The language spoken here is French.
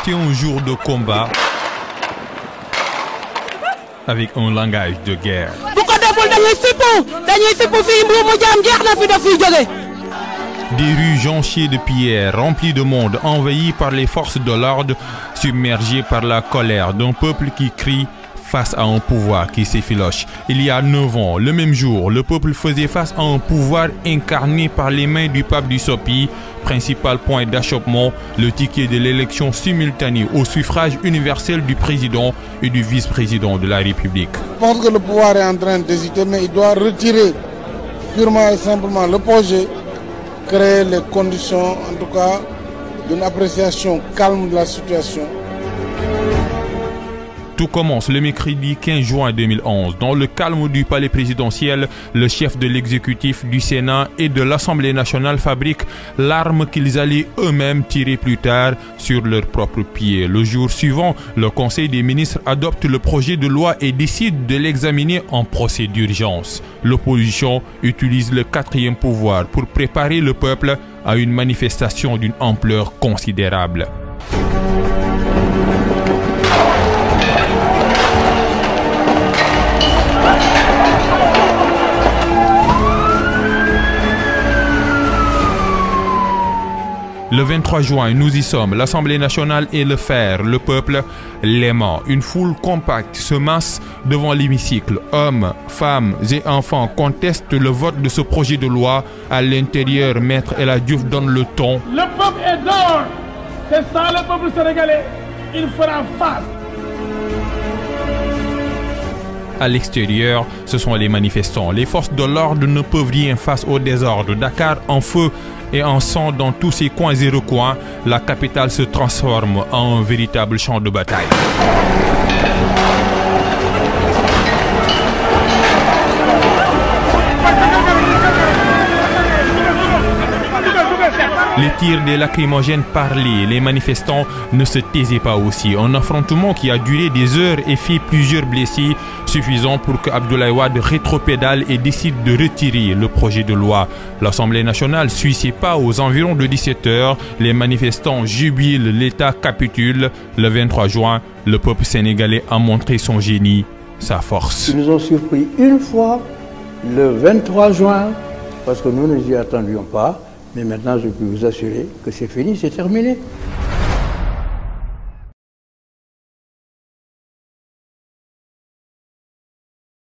C'était un jour de combat avec un langage de guerre. Des rues jonchées de pierres, remplies de monde, envahies par les forces de l'ordre, submergées par la colère d'un peuple qui crie face à un pouvoir qui s'effiloche. Il y a 9 ans, le même jour, le peuple faisait face à un pouvoir incarné par les mains du pape du Sopi. Principal point d'achoppement, le ticket de l'élection simultanée au suffrage universel du président et du vice-président de la République. Je pense que le pouvoir est en train d'hésiter, mais il doit retirer purement et simplement le projet, créer les conditions, en tout cas, d'une appréciation calme de la situation. Tout commence le mercredi 15 juin 2011. Dans le calme du palais présidentiel, le chef de l'exécutif, du Sénat et de l'Assemblée nationale fabriquent l'arme qu'ils allaient eux-mêmes tirer plus tard sur leurs propres pieds. Le jour suivant, le Conseil des ministres adopte le projet de loi et décide de l'examiner en procès d'urgence. L'opposition utilise le 4e pouvoir pour préparer le peuple à une manifestation d'une ampleur considérable. Le 23 juin, nous y sommes. L'Assemblée nationale est le fer, le peuple l'aimant. Une foule compacte se masse devant l'hémicycle. Hommes, femmes et enfants contestent le vote de ce projet de loi. À l'intérieur, Maître El Hadji Diouf donne le ton. Le peuple est dehors. C'est ça le peuple sénégalais. Il fera face. À l'extérieur, ce sont les manifestants. Les forces de l'ordre ne peuvent rien face au désordre. Dakar en feu et en sang dans tous ses coins et recoins. La capitale se transforme en un véritable champ de bataille. Les tirs des lacrymogènes parlaient, les manifestants ne se taisaient pas aussi. Un affrontement qui a duré des heures et fait plusieurs blessés, suffisant pour que Abdoulaye Wade rétropédale et décide de retirer le projet de loi. L'Assemblée nationale suit ses pas aux environs de 17 h. Les manifestants jubilent, l'État capitule. Le 23 juin, le peuple sénégalais a montré son génie, sa force. Ils nous ont surpris une fois, le 23 juin, parce que nous ne nous y attendions pas. Mais maintenant, je peux vous assurer que c'est fini, c'est terminé.